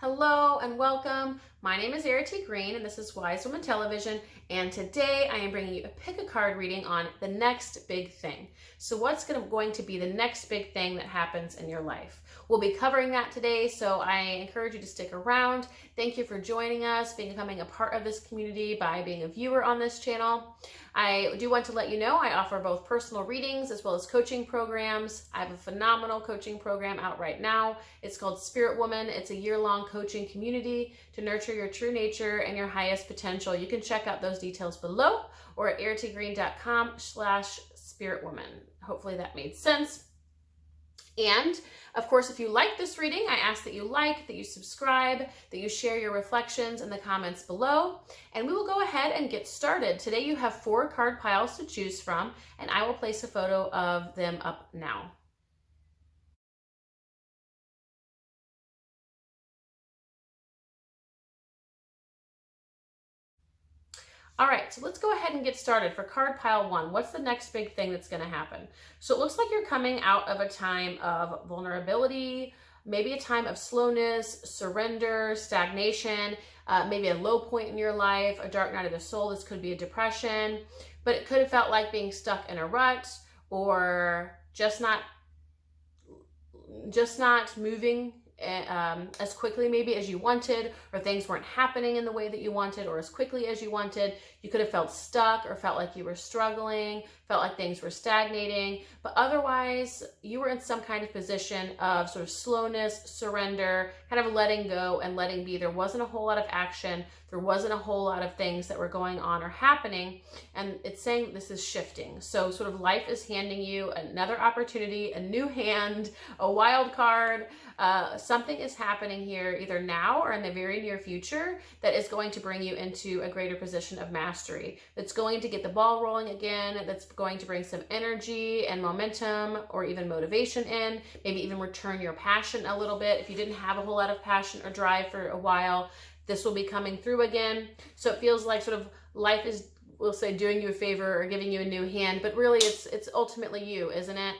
Hello and welcome. My name is Arity Green and this is Wise Woman Television, and today I am bringing you a pick a card reading on the next big thing. So what's going to be the next big thing that happens in your life? We'll be covering that today, so I encourage you to stick around. Thank you for joining us, becoming a part of this community by being a viewer on this channel. I do want to let you know I offer both personal readings as well as coaching programs. I have a phenomenal coaching program out right now. It's called Spirit Woman. It's a year-long coaching community to nurture your true nature and your highest potential. You can check out those details below or at aritygreen.com/spiritwoman. Hopefully that made sense. And of course, if you like this reading, I ask that you like, that you subscribe, that you share your reflections in the comments below, and we will go ahead and get started. Today you have 4 card piles to choose from, and I will place a photo of them up now. All right, so let's go ahead and get started. For card pile 1, what's the next big thing that's going to happen? So it looks like you're coming out of a time of vulnerability, maybe a time of slowness, surrender, stagnation, maybe a low point in your life, a dark night of the soul. This could be a depression, but it could have felt like being stuck in a rut or just not moving as quickly maybe as you wanted, or things weren't happening in the way that you wanted or as quickly as you wanted. You could have felt stuck or felt like you were struggling, felt like things were stagnating, but otherwise you were in some kind of position of sort of slowness, surrender, kind of letting go and letting be. There wasn't a whole lot of action. There wasn't a whole lot of things that were going on or happening, and it's saying this is shifting. So sort of life is handing you another opportunity, a new hand, a wild card. Something is happening here either now or in the very near future that is going to bring you into a greater position of mastery. That's going to get the ball rolling again. That's going to bring some energy and momentum or even motivation in, maybe even return your passion a little bit. If you didn't have a whole lot of passion or drive for a while, this will be coming through again. So it feels like sort of life is, we'll say, doing you a favor or giving you a new hand, but really it's ultimately you, isn't it?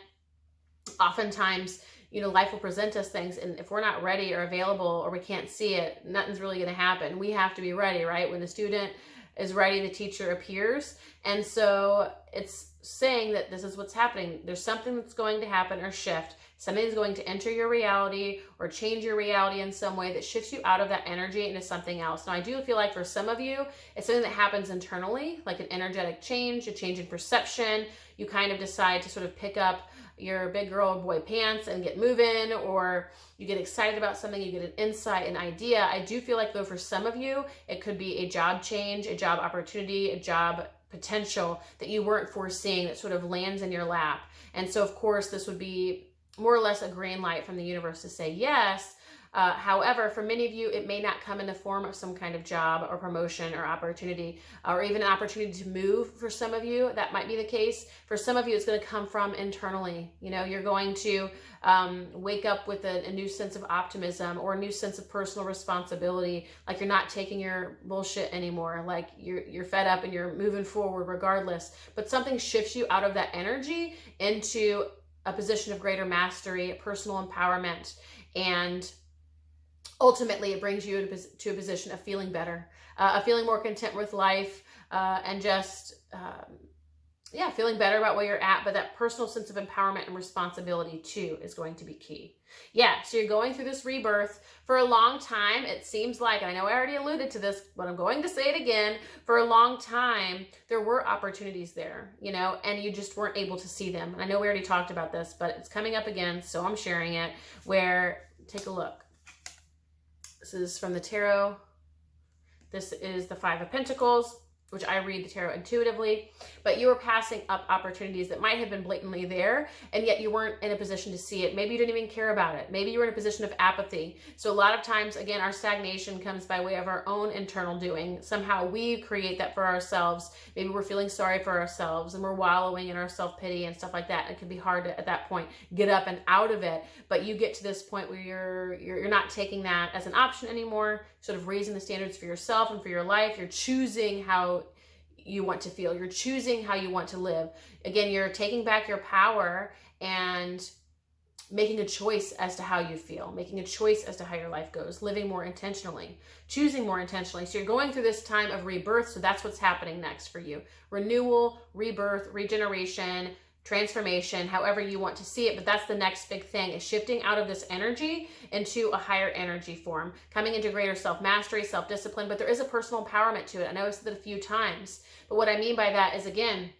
Oftentimes, life will present us things, and if we're not ready or available or we can't see it, nothing's really going to happen. We have to be ready, right? When the student is ready, the teacher appears. And so it's saying that this is what's happening. There's something that's going to happen or shift. Something is going to enter your reality or change your reality in some way that shifts you out of that energy into something else. Now, I do feel like for some of you, it's something that happens internally, like an energetic change, a change in perception. You kind of decide to sort of pick up your big girl or boy pants and get moving, or you get excited about something, you get an insight, an idea. I do feel like, though, for some of you, it could be a job change, a job opportunity, a job potential that you weren't foreseeing that sort of lands in your lap. And so, of course, this would be more or less a green light from the universe to say yes. However, for many of you, it may not come in the form of some kind of job or promotion or opportunity, or even an opportunity to move. For some of you, that might be the case. For some of you, it's going to come from internally. You're going to wake up with a new sense of optimism or a new sense of personal responsibility, like you're not taking your bullshit anymore, like you're fed up and you're moving forward regardless. But something shifts you out of that energy into a position of greater mastery, personal empowerment, and ultimately it brings you to a position of feeling better, of feeling more content with life, and just, feeling better about where you're at. But that personal sense of empowerment and responsibility too is going to be key. Yeah, so you're going through this rebirth for a long time. It seems like, and I know I already alluded to this, but I'm going to say it again, for a long time, there were opportunities there, and you just weren't able to see them. And I know we already talked about this, but it's coming up again, so I'm sharing it, where, take a look. This is from the tarot. This is the 5 of Pentacles, which I read the tarot intuitively, but you were passing up opportunities that might have been blatantly there, and yet you weren't in a position to see it. Maybe you didn't even care about it. Maybe you were in a position of apathy. So a lot of times, again, our stagnation comes by way of our own internal doing. Somehow we create that for ourselves. Maybe we're feeling sorry for ourselves and we're wallowing in our self-pity and stuff like that. It can be hard to, at that point, get up and out of it, but you get to this point where you're not taking that as an option anymore, sort of raising the standards for yourself and for your life. You're choosing how you want to feel. You're choosing how you want to live. Again, you're taking back your power and making a choice as to how you feel, making a choice as to how your life goes, living more intentionally, choosing more intentionally. So you're going through this time of rebirth. So that's what's happening next for you. Renewal, rebirth, regeneration, transformation, however you want to see it. But that's the next big thing, is shifting out of this energy into a higher energy form, coming into greater self-mastery, self-discipline. But there is a personal empowerment to it. I know I've said that a few times, but what I mean by that is, again,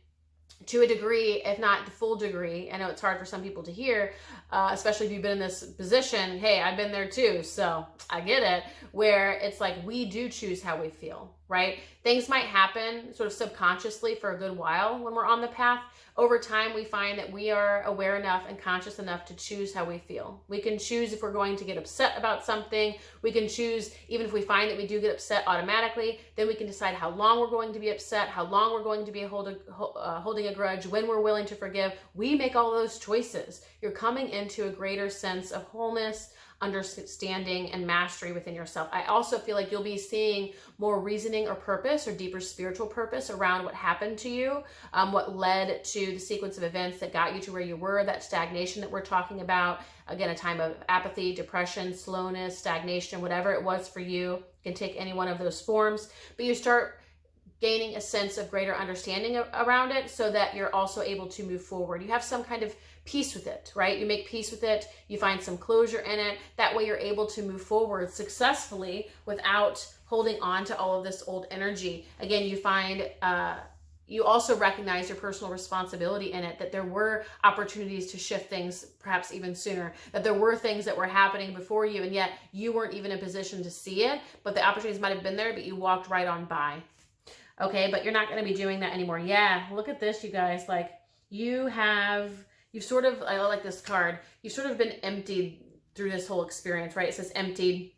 to a degree, if not the full degree. I know it's hard for some people to hear, especially if you've been in this position. Hey, I've been there too, so I get it, where it's like we do choose how we feel, right? Things might happen sort of subconsciously for a good while when we're on the path. Over time, we find that we are aware enough and conscious enough to choose how we feel. We can choose if we're going to get upset about something. We can choose, even if we find that we do get upset automatically, then we can decide how long we're going to be upset, how long we're going to be holding a grudge, when we're willing to forgive. We make all those choices. You're coming into a greater sense of wholeness, understanding, and mastery within yourself. I also feel like you'll be seeing more reasoning or purpose or deeper spiritual purpose around what happened to you, what led to the sequence of events that got you to where you were, that stagnation that we're talking about. Again, a time of apathy, depression, slowness, stagnation, whatever it was for you. It can take any one of those forms, but you start gaining a sense of greater understanding around it so that you're also able to move forward. You have some kind of peace with it, right? You make peace with it. You find some closure in it. That way you're able to move forward successfully without holding on to all of this old energy. Again, you find, you also recognize your personal responsibility in it, that there were opportunities to shift things perhaps even sooner, that there were things that were happening before you, and yet you weren't even in a position to see it, but the opportunities might have been there, but you walked right on by. Okay, but you're not going to be doing that anymore. Yeah, look at this, you guys. Like, you've sort of, I like this card, you've sort of been emptied through this whole experience, right? It says emptied,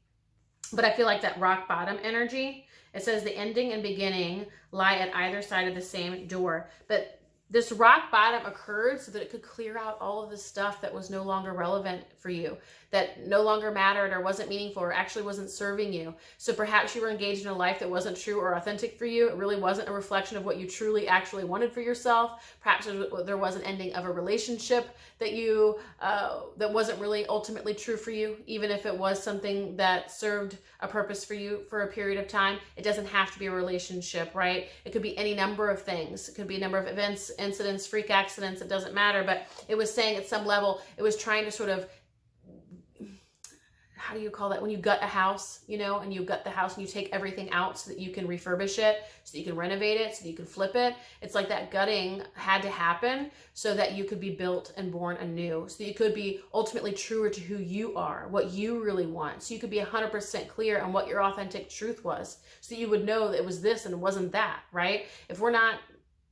but I feel like that rock bottom energy, it says the ending and beginning lie at either side of the same door. But this rock bottom occurred so that it could clear out all of the stuff that was no longer relevant for you, that no longer mattered or wasn't meaningful or actually wasn't serving you. So perhaps you were engaged in a life that wasn't true or authentic for you. It really wasn't a reflection of what you truly actually wanted for yourself. Perhaps there was an ending of a relationship that you that wasn't really ultimately true for you, even if it was something that served a purpose for you for a period of time. It doesn't have to be a relationship, right? It could be any number of things. It could be a number of events, incidents, freak accidents. It doesn't matter. But it was saying at some level, it was trying to sort of, how do you call that? When you gut a house, you know, and you gut the house and you take everything out so that you can refurbish it, so that you can renovate it, so that you can flip it. It's like that gutting had to happen so that you could be built and born anew, so that you could be ultimately truer to who you are, what you really want. So you could be 100% clear on what your authentic truth was, so that you would know that it was this and it wasn't that, right? If we're not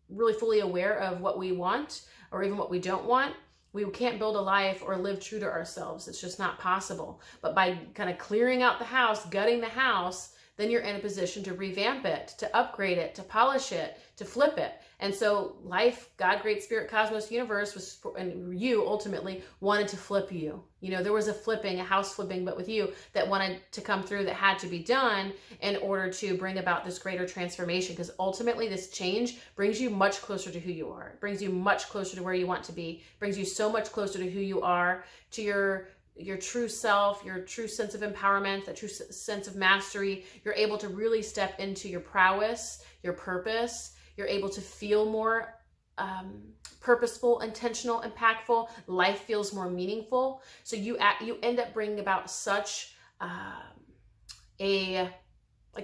really fully aware of what we want or even what we don't want, we can't build a life or live true to ourselves. It's just not possible. But by kind of clearing out the house, gutting the house, then you're in a position to revamp it, to upgrade it, to polish it, to flip it. And so life, God, Great Spirit, Cosmos, Universe, was, and you ultimately wanted to flip you. You know, there was a flipping, a house flipping, but with you that wanted to come through, that had to be done in order to bring about this greater transformation. Because ultimately this change brings you much closer to who you are. It brings you much closer to where you want to be. It brings you so much closer to who you are, to your true self, your true sense of empowerment, that true sense of mastery. You're able to really step into your prowess, your purpose. You're able to feel more purposeful, intentional, impactful. Life feels more meaningful. So you end up bringing about such a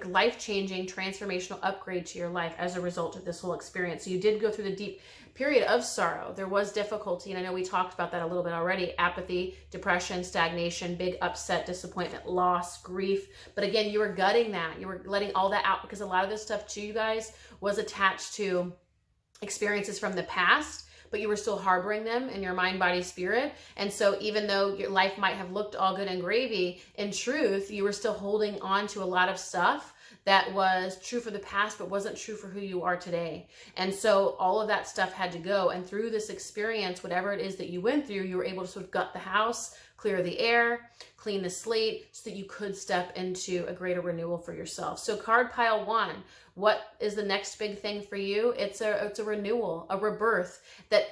life-changing, transformational upgrade to your life as a result of this whole experience. So you did go through the deep period of sorrow. There was difficulty, and I know we talked about that a little bit already. Apathy, depression, stagnation, big upset, disappointment, loss, grief. But again, you were gutting that. You were letting all that out, because a lot of this stuff too, you guys, was attached to experiences from the past, but you were still harboring them in your mind, body, spirit. And so even though your life might have looked all good and gravy, in truth, you were still holding on to a lot of stuff that was true for the past, but wasn't true for who you are today. And so all of that stuff had to go. And through this experience, whatever it is that you went through, you were able to sort of gut the house, clear the air, clean the slate, so that you could step into a greater renewal for yourself. So card pile 1, what is the next big thing for you? It's a renewal, a rebirth that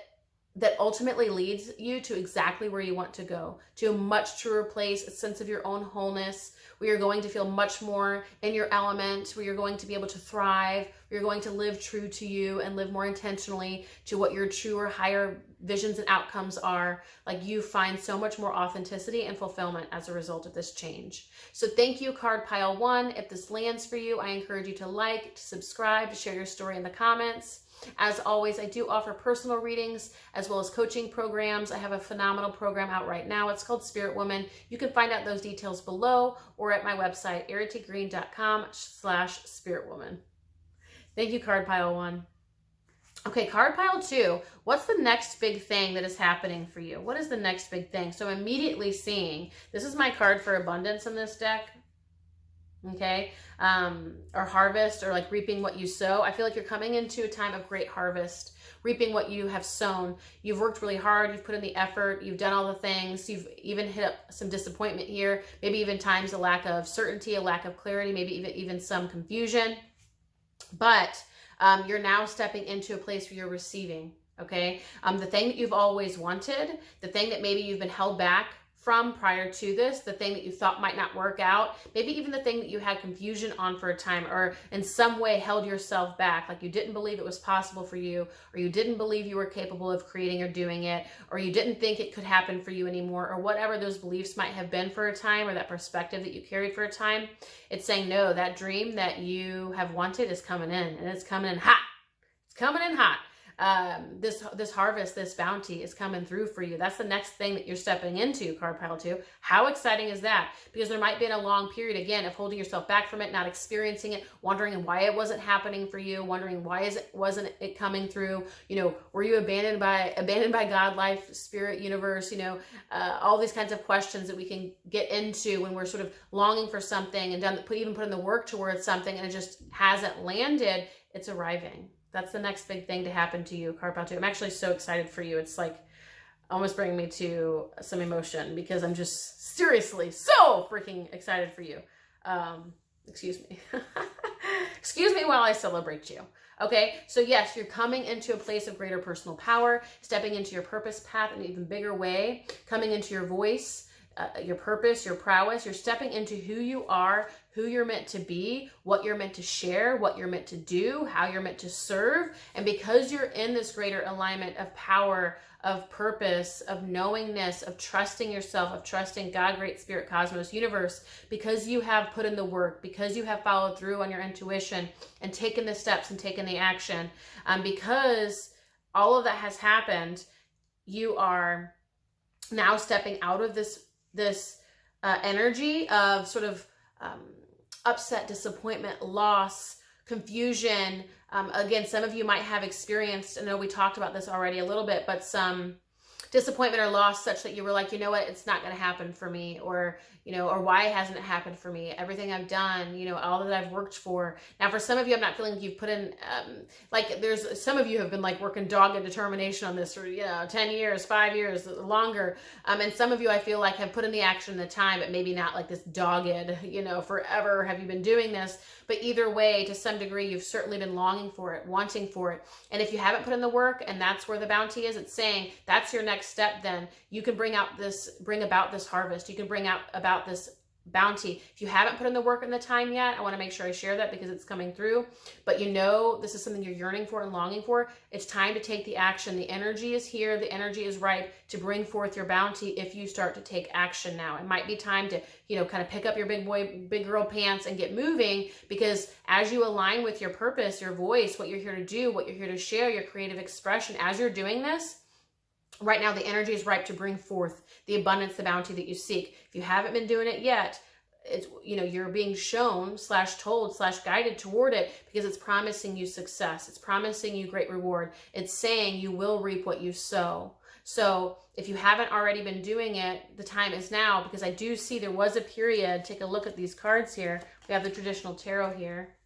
that ultimately leads you to exactly where you want to go, to a much truer place, a sense of your own wholeness, where you're going to feel much more in your element, where you're going to be able to thrive, where you're going to live true to you and live more intentionally to what your truer, higher visions and outcomes are. Like, you find so much more authenticity and fulfillment as a result of this change. So thank you, card pile 1. If this lands for you, I encourage you to like, to subscribe, to share your story in the comments. As always, I do offer personal readings as well as coaching programs. I have a phenomenal program out right now. It's called Spirit Woman. You can find out those details below or at my website, aritygreen.com/spiritwoman. Thank you, card pile 1. Okay, card pile 2. What's the next big thing that is happening for you? What is the next big thing? So I'm immediately seeing, this is my card for abundance in this deck. Okay, or harvest, or like reaping what you sow. I feel like you're coming into a time of great harvest, reaping what you have sown. You've worked really hard, you've put in the effort, you've done all the things, you've even hit up some disappointment here, maybe even times a lack of certainty, a lack of clarity, maybe even some confusion. But you're now stepping into a place where you're receiving, okay? The thing that you've always wanted, the thing that maybe you've been held back from prior to this, the thing that you thought might not work out, maybe even the thing that you had confusion on for a time, or in some way held yourself back, like you didn't believe it was possible for you, or you didn't believe you were capable of creating or doing it, or you didn't think it could happen for you anymore, or whatever those beliefs might have been for a time, or that perspective that you carried for a time. It's saying, no, that dream that you have wanted is coming in, and it's coming in hot. It's coming in hot. This harvest, this bounty is coming through for you. That's the next thing that you're stepping into, card pile 2. How exciting is that? Because there might be a long period, again, of holding yourself back from it, not experiencing it, wondering why it wasn't happening for you, wondering why wasn't it coming through. You know, were you abandoned by God, life, spirit, universe? You know, all these kinds of questions that we can get into when we're sort of longing for something and even put in the work towards something and it just hasn't landed. It's arriving. That's the next big thing to happen to you, card pile 2. I'm actually so excited for you. It's like almost bringing me to some emotion because I'm just seriously so freaking excited for you. Excuse me. Excuse me while I celebrate you. Okay, so yes, you're coming into a place of greater personal power, stepping into your purpose path in an even bigger way, coming into your voice, your purpose, your prowess. You're stepping into who you are, who you're meant to be, what you're meant to share, what you're meant to do, how you're meant to serve. And because you're in this greater alignment of power, of purpose, of knowingness, of trusting yourself, of trusting God, Great Spirit, Cosmos, Universe, because you have put in the work, because you have followed through on your intuition and taken the steps and taken the action, because all of that has happened, you are now stepping out of this energy of sort of upset, disappointment, loss, confusion. Again, some of you might have experienced, I know we talked about this already a little bit, but some disappointment or loss such that you were like, you know what, it's not going to happen for me, or, you know, or why hasn't it happened for me? Everything I've done, you know, all that I've worked for. Now, for some of you, I'm not feeling like you've put in, like there's some of you have been like working dogged determination on this for, you know, 10 years, 5 years, longer. And some of you, I feel like have put in the action, the time, but maybe not like this dogged, you know, forever have you been doing this. But either way, to some degree, you've certainly been longing for it, wanting for it. And if you haven't put in the work, and that's where the bounty is, it's saying that's your next step. Then you can bring about this harvest. You can bring about this bounty. If you haven't put in the work and the time yet, I want to make sure I share that because it's coming through. But you know, this is something you're yearning for and longing for. It's time to take the action. The energy is here. The energy is ripe to bring forth your bounty if you start to take action now. It might be time to, you know, kind of pick up your big boy, big girl pants and get moving, because as you align with your purpose, your voice, what you're here to do, what you're here to share, your creative expression, as you're doing this, right now, the energy is ripe to bring forth the abundance, the bounty that you seek. If you haven't been doing it yet, it's, you know, you're being shown / told / guided toward it because it's promising you success. It's promising you great reward. It's saying you will reap what you sow. So if you haven't already been doing it, the time is now, because I do see there was a period. Take a look at these cards here. We have the traditional tarot here.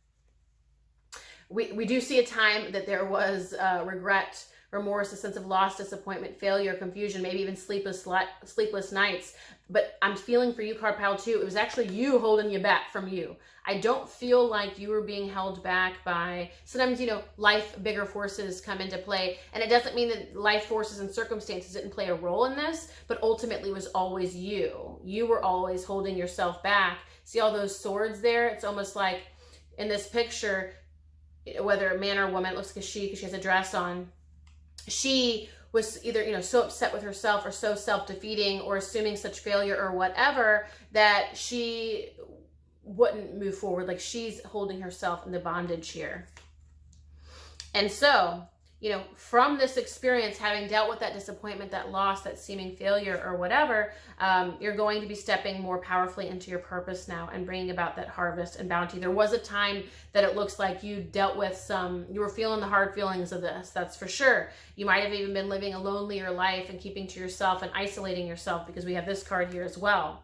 We do see a time that there was regret, remorse, a sense of loss, disappointment, failure, confusion, maybe even sleepless nights. But I'm feeling for you, card pile 2, it was actually you holding you back from you. I don't feel like you were being held back by, sometimes, life, bigger forces come into play. And it doesn't mean that life forces and circumstances didn't play a role in this, but ultimately it was always you. You were always holding yourself back. See all those swords there? It's almost like in this picture, whether a man or a woman, it looks like a she because she has a dress on. She was either, so upset with herself or so self-defeating or assuming such failure or whatever that she wouldn't move forward. Like she's holding herself in the bondage here. And so, from this experience, having dealt with that disappointment, that loss, that seeming failure or whatever, you're going to be stepping more powerfully into your purpose now and bringing about that harvest and bounty. There was a time that it looks like you dealt with you were feeling the hard feelings of this, that's for sure. You might have even been living a lonelier life and keeping to yourself and isolating yourself, because we have this card here as well.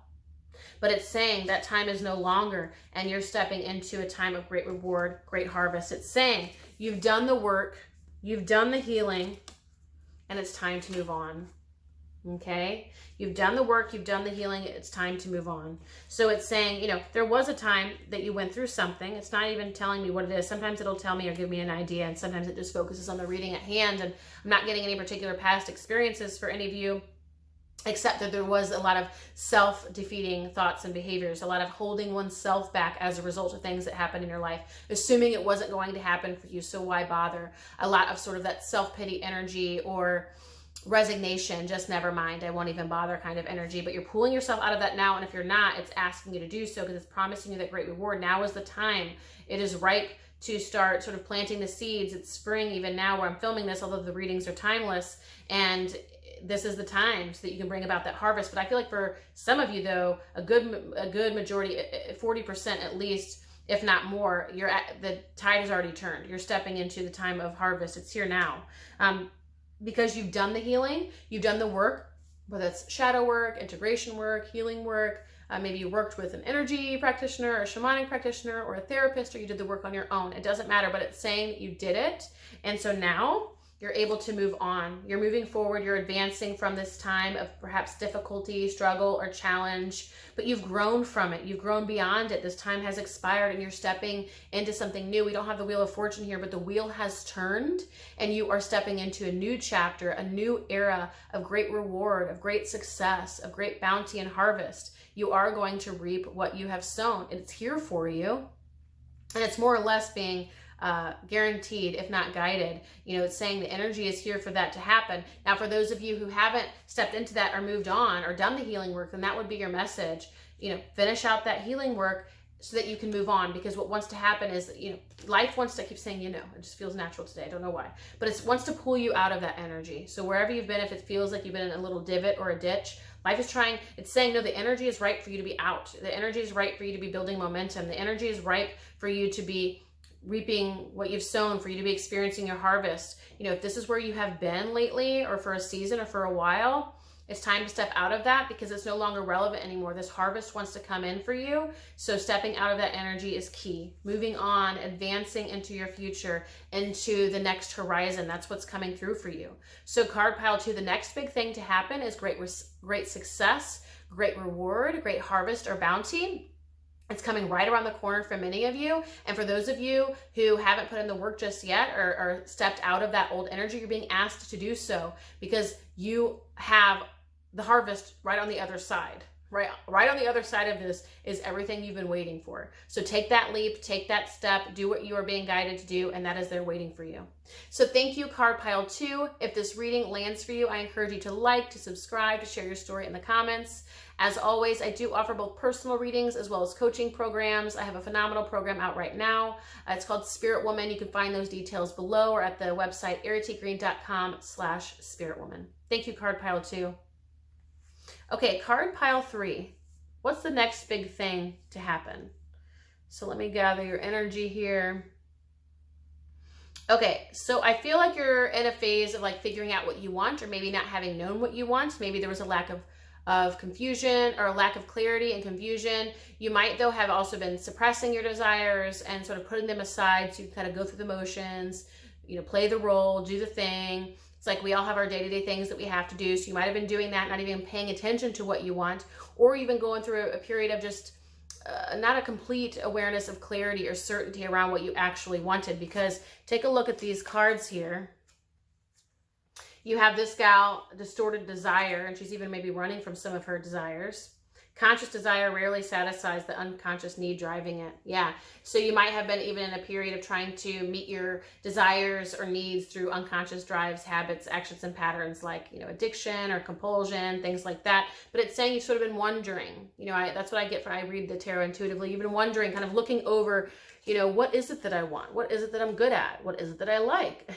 But it's saying that time is no longer, and you're stepping into a time of great reward, great harvest. It's saying you've done the work, you've done the healing, and it's time to move on. Okay? You've done the work, you've done the healing, it's time to move on. So it's saying, there was a time that you went through something. It's not even telling me what it is. Sometimes it'll tell me or give me an idea, and sometimes it just focuses on the reading at hand, and I'm not getting any particular past experiences for any of you, except that there was a lot of self-defeating thoughts and behaviors, a lot of holding oneself back as a result of things that happened in your life, assuming it wasn't going to happen for you, so why bother? A lot of sort of that self-pity energy or resignation, just never mind, I won't even bother kind of energy. But you're pulling yourself out of that now, and if you're not, it's asking you to do so because it's promising you that great reward. Now is the time. It is ripe to start sort of planting the seeds. It's spring even now where I'm filming this, although the readings are timeless, and this is the time so that you can bring about that harvest. But I feel like for some of you, though, a good majority, 40% at least, if not more, the tide has already turned. You're stepping into the time of harvest. It's here now. Because you've done the healing, you've done the work, whether it's shadow work, integration work, healing work. Maybe you worked with an energy practitioner or a shamanic practitioner or a therapist, or you did the work on your own. It doesn't matter, but it's saying that you did it. And so now you're able to move on. You're moving forward. You're advancing from this time of perhaps difficulty, struggle, or challenge, but you've grown from it. You've grown beyond it. This time has expired and you're stepping into something new. We don't have the Wheel of Fortune here, but the wheel has turned and you are stepping into a new chapter, a new era of great reward, of great success, of great bounty and harvest. You are going to reap what you have sown, and it's here for you. And it's more or less being guaranteed, if not guided. It's saying the energy is here for that to happen. Now, for those of you who haven't stepped into that or moved on or done the healing work, then that would be your message. Finish out that healing work so that you can move on, because what wants to happen is, life wants to, I keep saying, it just feels natural today. I don't know why, but it wants to pull you out of that energy. So wherever you've been, if it feels like you've been in a little divot or a ditch, life is trying, it's saying, no, the energy is right for you to be out. The energy is right for you to be building momentum. The energy is ripe for you to be reaping what you've sown, for you to be experiencing your harvest. If this is where you have been lately or for a season or for a while, it's time to step out of that because it's no longer relevant anymore. This harvest wants to come in for you. So stepping out of that energy is key. Moving on, advancing into your future, into the next horizon. That's what's coming through for you. So card pile 2, the next big thing to happen is great success, great reward, great harvest or bounty. It's coming right around the corner for many of you. And for those of you who haven't put in the work just yet or stepped out of that old energy, you're being asked to do so because you have the harvest right on the other side. Right on the other side of this is everything you've been waiting for. So take that leap, take that step, do what you are being guided to do, and that is there waiting for you. So thank you, card pile 2. If this reading lands for you, I encourage you to like, to subscribe, to share your story in the comments. As always, I do offer both personal readings as well as coaching programs. I have a phenomenal program out right now. It's called Spirit Woman. You can find those details below or at the website aritygreen.com/spiritwoman. Thank you, card pile 2. Okay, card pile 3. What's the next big thing to happen? So let me gather your energy here. Okay, so I feel like you're in a phase of like figuring out what you want, or maybe not having known what you want. Maybe there was a lack of confusion or a lack of clarity and confusion. You might, though, have also been suppressing your desires and sort of putting them aside so you kind of go through the motions, play the role, do the thing. It's like we all have our day-to-day things that we have to do. So you might have been doing that, not even paying attention to what you want, or even going through a period of just not a complete awareness of clarity or certainty around what you actually wanted. Because take a look at these cards here. You have this gal, distorted desire, and she's even maybe running from some of her desires. Conscious desire rarely satisfies the unconscious need driving it. Yeah. So you might have been even in a period of trying to meet your desires or needs through unconscious drives, habits, actions, and patterns like, addiction or compulsion, things like that. But it's saying you've sort of been wondering, that's what I get when I read the tarot intuitively. You've been wondering, kind of looking over, what is it that I want? What is it that I'm good at? What is it that I like?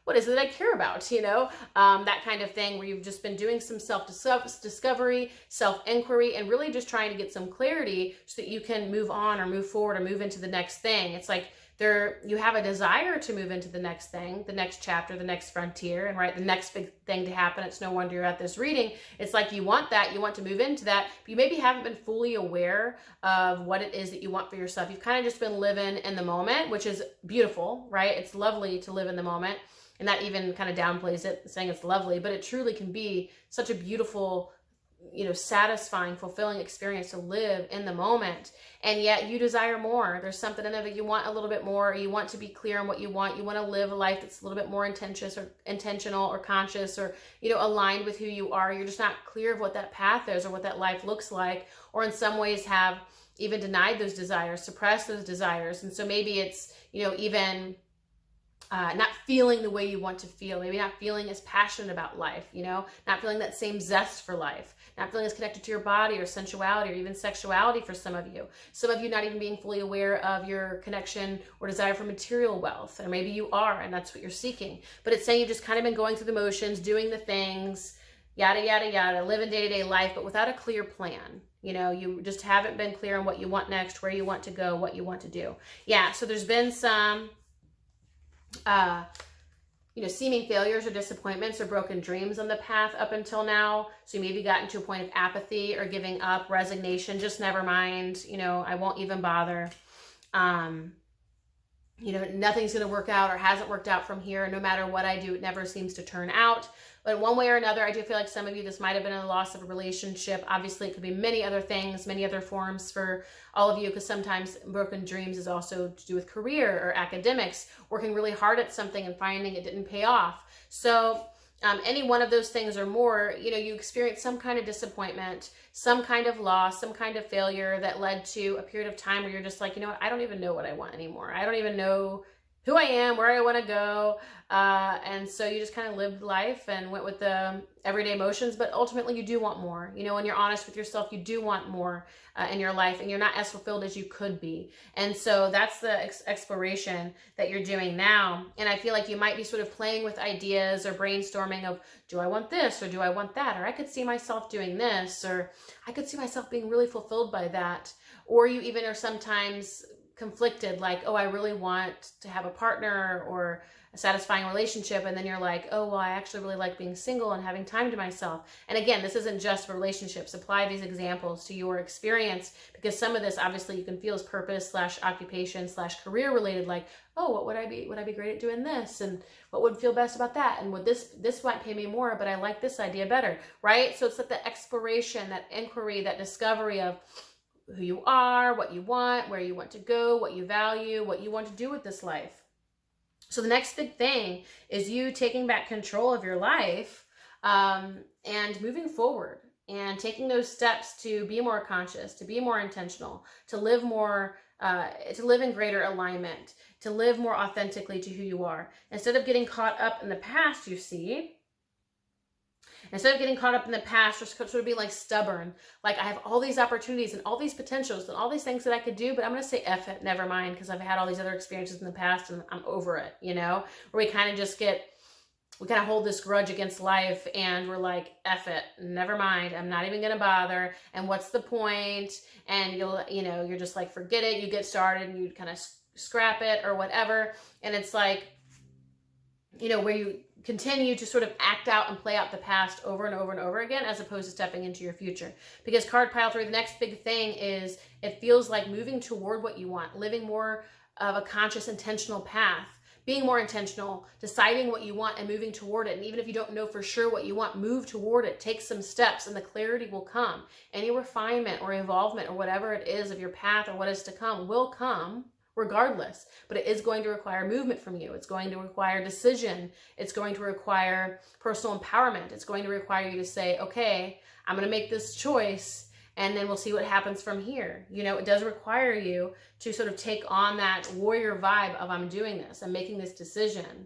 What is it that I care about? That kind of thing, where you've just been doing some self-discovery, self-inquiry, and really just trying to get some clarity so that you can move on or move forward or move into the next thing. It's like you have a desire to move into the next thing, the next chapter, the next frontier, and the next big thing to happen. It's no wonder you're at this reading. It's like you want that, you want to move into that, but you maybe haven't been fully aware of what it is that you want for yourself. You've kind of just been living in the moment, which is beautiful, right? It's lovely to live in the moment, and that even kind of downplays it, saying it's lovely, but it truly can be such a beautiful, satisfying, fulfilling experience to live in the moment. And yet you desire more. There's something in there that you want a little bit more. You want to be clear on what you want. You want to live a life that's a little bit more intentional or conscious, or, aligned with who you are. You're just not clear of what that path is or what that life looks like, or in some ways have even denied those desires, suppressed those desires. And so maybe it's, even not feeling the way you want to feel, maybe not feeling as passionate about life, not feeling that same zest for life, not feeling as connected to your body or sensuality or even sexuality for some of you. Some of you not even being fully aware of your connection or desire for material wealth, or maybe you are, and that's what you're seeking. But it's saying you've just kind of been going through the motions, doing the things, yada, yada, yada, living day-to-day life, but without a clear plan. You just haven't been clear on what you want next, where you want to go, what you want to do. Yeah, so there's been some seeming failures or disappointments or broken dreams on the path up until now. So you maybe gotten to a point of apathy or giving up, resignation, just never mind, I won't even bother. Nothing's going to work out or hasn't worked out from here. No matter what I do, it never seems to turn out. But one way or another, I do feel like some of you, this might have been a loss of a relationship. Obviously, it could be many other things, many other forms for all of you, because sometimes broken dreams is also to do with career or academics, working really hard at something and finding it didn't pay off. So any one of those things or more, you experience some kind of disappointment, some kind of loss, some kind of failure that led to a period of time where you're just like, I don't even know what I want anymore. I don't even know who I am, where I want to go. And so you just kind of lived life and went with the everyday motions, but ultimately you do want more. When you're honest with yourself, you do want more in your life, and you're not as fulfilled as you could be. And so that's the exploration that you're doing now. And I feel like you might be sort of playing with ideas or brainstorming of, do I want this or do I want that? Or I could see myself doing this, or I could see myself being really fulfilled by that. Or you even are sometimes conflicted, like, oh, I really want to have a partner or a satisfying relationship, and then you're like, oh, well, I actually really like being single and having time to myself. And again, this isn't just for relationships. Apply these examples to your experience, because some of this obviously you can feel as purpose / occupation / career related, like, oh, what would I be great at doing this, and what would feel best about that, and would this might pay me more, but I like this idea better, right? So it's like the exploration, that inquiry, that discovery of who you are, what you want, where you want to go, what you value, what you want to do with this life. So the next big thing is you taking back control of your life and moving forward and taking those steps to be more conscious, to be more intentional, to live more, to live in greater alignment, to live more authentically to who you are. Instead of getting caught up in the past, you see, instead of getting caught up in the past, just sort of being like stubborn, like I have all these opportunities and all these potentials and all these things that I could do, but I'm going to say F it, never mind, because I've had all these other experiences in the past and I'm over it, where we kind of just we kind of hold this grudge against life and we're like, F it, never mind, I'm not even going to bother, and what's the point? And you're just like, forget it, you get started and you kind of scrap it or whatever, and it's like, where you continue to sort of act out and play out the past over and over and over again, as opposed to stepping into your future. Because card pile 3, the next big thing is, it feels like moving toward what you want, living more of a conscious, intentional path, being more intentional, deciding what you want and moving toward it. And even if you don't know for sure what you want, move toward it. Take some steps and the clarity will come. Any refinement or involvement or whatever it is of your path or what is to come will come regardless. But it is going to require movement from you. It's going to require decision. It's going to require personal empowerment. It's going to require you to say, okay, I'm going to make this choice and then we'll see what happens from here. You know, it does require you to sort of take on that warrior vibe of I'm doing this, I'm making this decision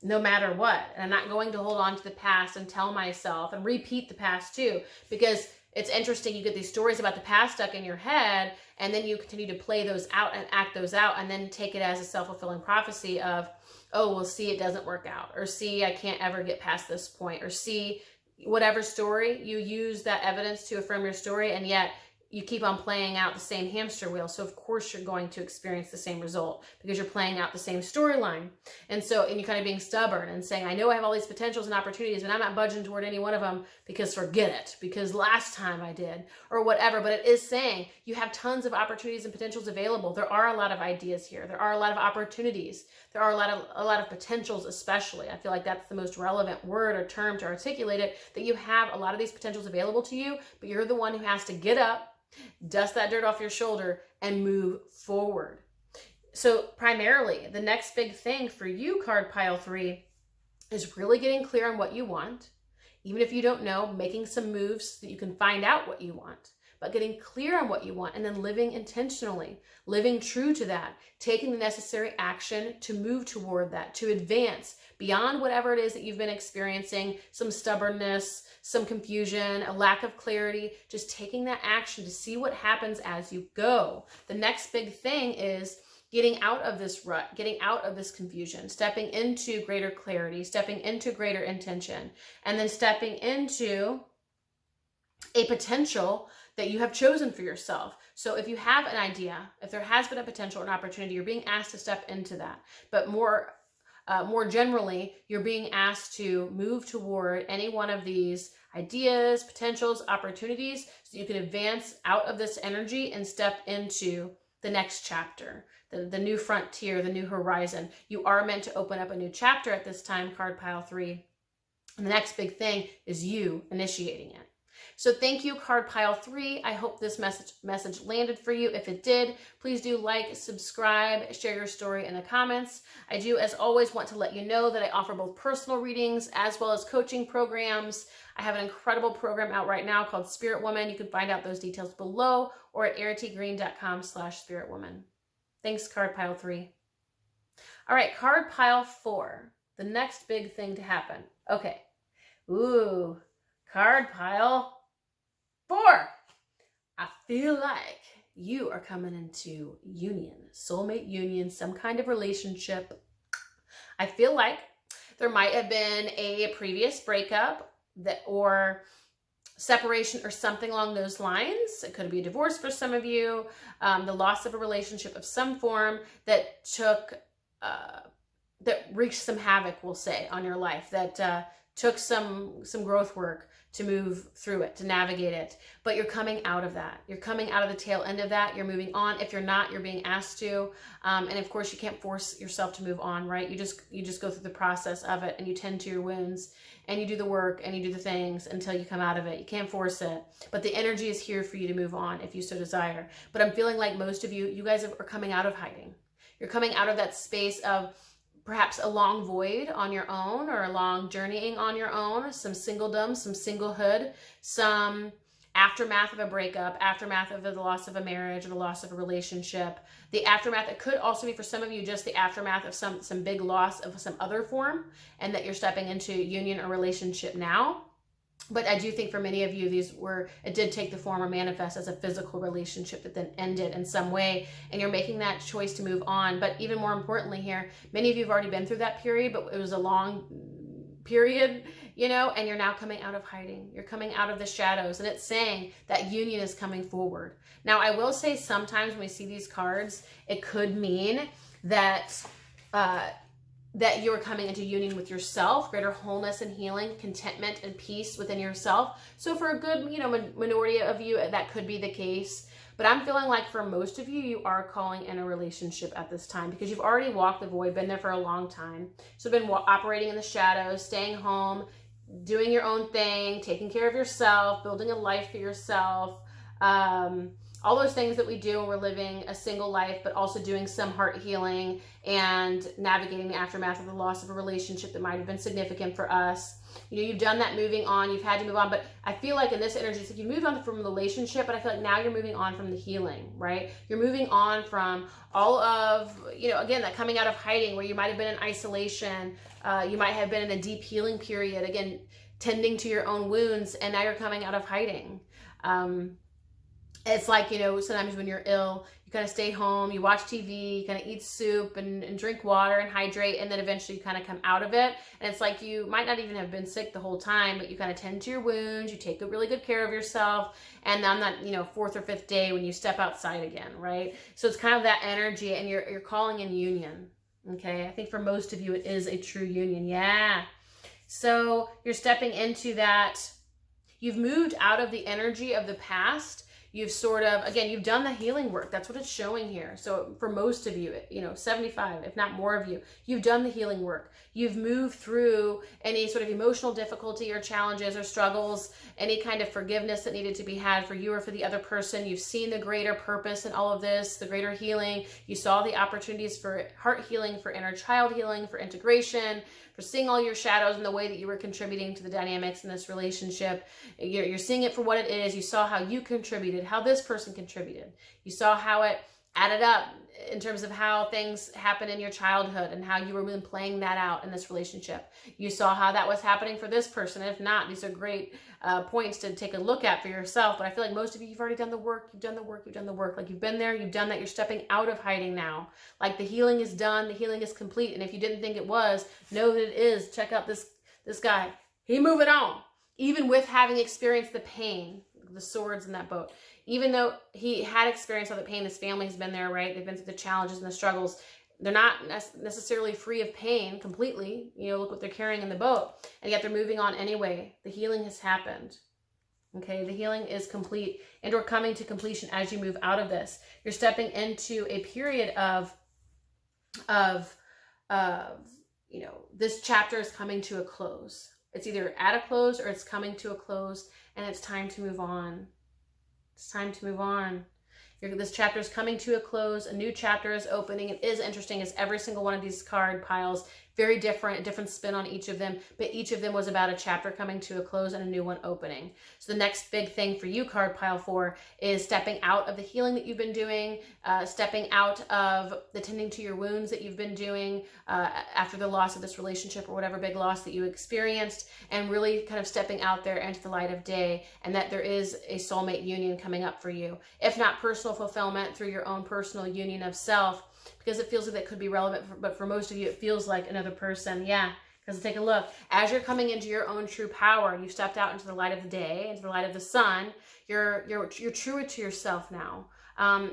no matter what. And I'm not going to hold on to the past and tell myself and repeat the past too, because it's interesting. You get these stories about the past stuck in your head and then you continue to play those out and act those out and then take it as a self-fulfilling prophecy of, oh, well, see, it doesn't work out, or see, I can't ever get past this point, or see, whatever story, you use that evidence to affirm your story, and yet you keep on playing out the same hamster wheel. So of course you're going to experience the same result because you're playing out the same storyline. And you're kind of being stubborn and saying, I know I have all these potentials and opportunities, but I'm not budging toward any one of them because forget it, because last time I did, or whatever. But it is saying you have tons of opportunities and potentials available. There are a lot of ideas here. There are a lot of opportunities. There are a lot of potentials, especially. I feel like that's the most relevant word or term to articulate it, that you have a lot of these potentials available to you, but you're the one who has to get up, dust that dirt off your shoulder, and move forward. So primarily, the next big thing for you, card pile 3, is really getting clear on what you want. Even if you don't know, making some moves so that you can find out what you want, but getting clear on what you want and then living intentionally, living true to that, taking the necessary action to move toward that, to advance beyond whatever it is that you've been experiencing, some stubbornness, some confusion, a lack of clarity, just taking that action to see what happens as you go. The next big thing is getting out of this rut, getting out of this confusion, stepping into greater clarity, stepping into greater intention, and then stepping into a potential that you have chosen for yourself. So if you have an idea, if there has been a potential or an opportunity, you're being asked to step into that. But more generally, you're being asked to move toward any one of these ideas, potentials, opportunities, so you can advance out of this energy and step into the next chapter, the new frontier, the new horizon. You are meant to open up a new chapter at this time, card pile 3. And the next big thing is you initiating it. So thank you, card pile 3. I hope this message landed for you. If it did, please do like, subscribe, share your story in the comments. I do, as always, want to let you know that I offer both personal readings as well as coaching programs. I have an incredible program out right now called Spirit Woman. You can find out those details below or at aritygreen.com/spiritwoman. Thanks, card pile 3. All right, card pile 4. The next big thing to happen. Okay. Ooh, card pile 4. I feel like you are coming into union, soulmate union, some kind of relationship. I feel like there might have been a previous breakup or separation or something along those lines. It could be a divorce for some of you, the loss of a relationship of some form that wreaked some havoc, we'll say, on your life, that took some growth work to move through it, to navigate it. But you're coming out of that. You're coming out of the tail end of that. You're moving on. If you're not, you're being asked to. And of course, you can't force yourself to move on, right? You just go through the process of it, and you tend to your wounds, and you do the work, and you do the things until you come out of it. You can't force it. But the energy is here for you to move on if you so desire. But I'm feeling like most of you guys are coming out of hiding. You're coming out of that space of perhaps a long void on your own, or a long journeying on your own, some singledom, some singlehood, some aftermath of a breakup, aftermath of the loss of a marriage or the loss of a relationship. The aftermath, it could also be for some of you just the aftermath of some big loss of some other form, and that you're stepping into union or relationship now. But I do think for many of you, it did take the form or manifest as a physical relationship that then ended in some way, and you're making that choice to move on. But even more importantly here, many of you have already been through that period, but it was a long period, and you're now coming out of hiding. You're coming out of the shadows, and it's saying that union is coming forward. Now, I will say sometimes when we see these cards, it could mean that that you're coming into union with yourself, greater wholeness and healing, contentment and peace within yourself. So for a good, minority of you, that could be the case. But I'm feeling like for most of you, you are calling in a relationship at this time because you've already walked the void, been there for a long time. So been operating in the shadows, staying home, doing your own thing, taking care of yourself, building a life for yourself. All those things that we do when we're living a single life, but also doing some heart healing and navigating the aftermath of the loss of a relationship that might have been significant for us. You've done that moving on, you've had to move on, but I feel like in this energy, it's like you moved on from a relationship, but I feel like now you're moving on from the healing, right? You're moving on from all of, again, that coming out of hiding where you might have been in isolation, you might have been in a deep healing period, again, tending to your own wounds, and now you're coming out of hiding. It's like, sometimes when you're ill, you kind of stay home, you watch TV, you kind of eat soup and drink water and hydrate, and then eventually you kind of come out of it. And it's like you might not even have been sick the whole time, but you kind of tend to your wounds, you take really good care of yourself, and on that, fourth or fifth day when you step outside again, right? So it's kind of that energy, and you're calling in union, okay? I think for most of you, it is a true union, yeah. So you're stepping into that. You've moved out of the energy of the past. You've sort of, again, you've done the healing work. That's what it's showing here. So for most of you, 75, if not more of you, you've done the healing work. You've moved through any sort of emotional difficulty or challenges or struggles, any kind of forgiveness that needed to be had for you or for the other person. You've seen the greater purpose in all of this, the greater healing. You saw the opportunities for heart healing, for inner child healing, for integration, for seeing all your shadows and the way that you were contributing to the dynamics in this relationship. You're seeing it for what it is. You saw how you contributed, how this person contributed. You saw how it added up in terms of how things happened in your childhood and how you were really playing that out in this relationship. You saw how that was happening for this person. If not, these are great points to take a look at for yourself. But I feel like most of you, you've already done the work. You've done the work. You've done the work. Like you've been there. You've done that. You're stepping out of hiding now. Like the healing is done. The healing is complete. And if you didn't think it was, know that it is. Check out this guy. He moving on. Even with having experienced the pain, the swords in that boat. Even though he had experienced all the pain, his family has been there, right? They've been through the challenges and the struggles. They're not necessarily free of pain completely. Look what they're carrying in the boat. And yet they're moving on anyway. The healing has happened. Okay, the healing is complete and we're coming to completion as you move out of this. You're stepping into a period of this chapter is coming to a close. It's either at a close or it's coming to a close, and it's time to move on. It's time to move on. This chapter is coming to a close. A new chapter is opening. It is interesting as every single one of these card piles, very different, a different spin on each of them, but each of them was about a chapter coming to a close and a new one opening. So the next big thing for you, card pile 4, is stepping out of the healing that you've been doing, stepping out of the tending to your wounds that you've been doing after the loss of this relationship or whatever big loss that you experienced, and really kind of stepping out there into the light of day, and that there is a soulmate union coming up for you. If not personal fulfillment through your own personal union of self, because it feels like that could be relevant, but for most of you, it feels like another person. Yeah, because take a look. As you're coming into your own true power, you've stepped out into the light of the day, into the light of the sun, you're truer to yourself now.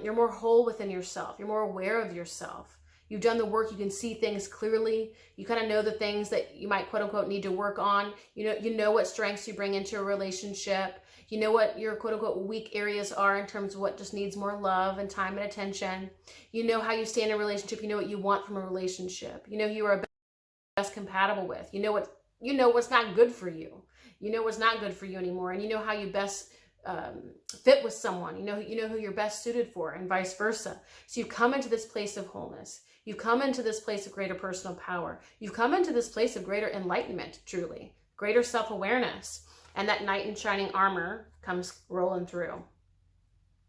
You're more whole within yourself. You're more aware of yourself. You've done the work. You can see things clearly. You kind of know the things that you might, quote unquote, need to work on. You know what strengths you bring into a relationship. You know what your quote-unquote weak areas are in terms of what just needs more love and time and attention. You know how you stay in a relationship. You know what you want from a relationship. You know who you are best compatible with. You know what's not good for you. You know what's not good for you anymore. And you know how you best fit with someone. You know who you're best suited for, and vice versa. So you come into this place of wholeness. You come into this place of greater personal power. You've come into this place of greater enlightenment, truly. Greater self-awareness. And that knight in shining armor comes rolling through.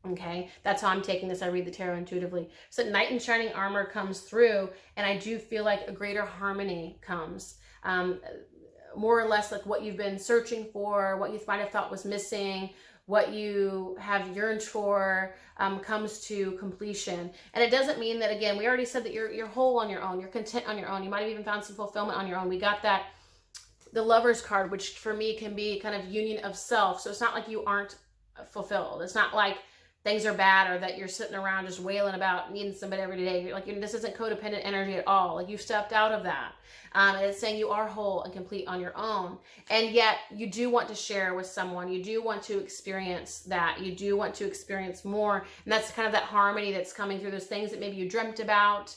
Okay, that's how I'm taking this. I read the tarot intuitively. So knight in shining armor comes through, and I do feel like a greater harmony comes. More or less like what you've been searching for, what you might have thought was missing, what you have yearned for comes to completion. And it doesn't mean that, again, we already said that you're whole on your own, you're content on your own. You might have even found some fulfillment on your own. We got that. The Lover's card, which for me can be kind of union of self. So it's not like you aren't fulfilled. It's not like things are bad, or that you're sitting around just wailing about needing somebody every day. You're like, this isn't codependent energy at all. Like, you've stepped out of that. And it's saying you are whole and complete on your own. And yet you do want to share with someone. You do want to experience that. You do want to experience more. And that's kind of that harmony that's coming through, those things that maybe you dreamt about,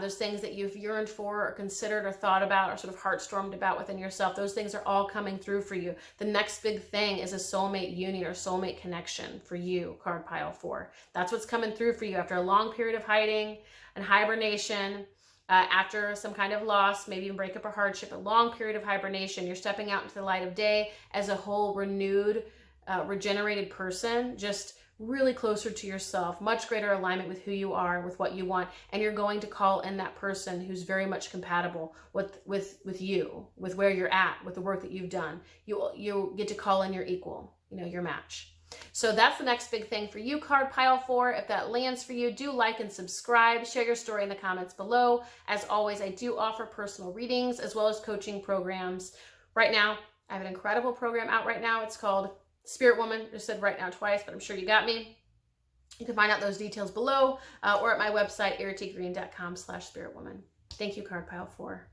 those things that you've yearned for or considered or thought about or sort of heart-stormed about within yourself. Those things are all coming through for you. The next big thing is a soulmate union or soulmate connection for you, card pile 4. That's what's coming through for you after a long period of hiding and hibernation, after some kind of loss, maybe even breakup or hardship, a long period of hibernation. You're stepping out into the light of day as a whole, renewed, regenerated person, just really closer to yourself, much greater alignment with who you are, with what you want, and you're going to call in that person who's very much compatible with you, with where you're at, with the work that you've done. You get to call in your equal, your match. So that's the next big thing for you, card pile 4. If that lands for you, do like and subscribe. Share your story in the comments below. As always, I do offer personal readings as well as coaching programs. Right now, I have an incredible program out right now. It's called Spirit Woman. Just said right now twice, but I'm sure you got me. You can find out those details below or at my website, eritikgreen.com/spiritwoman. Thank you, card pile 4.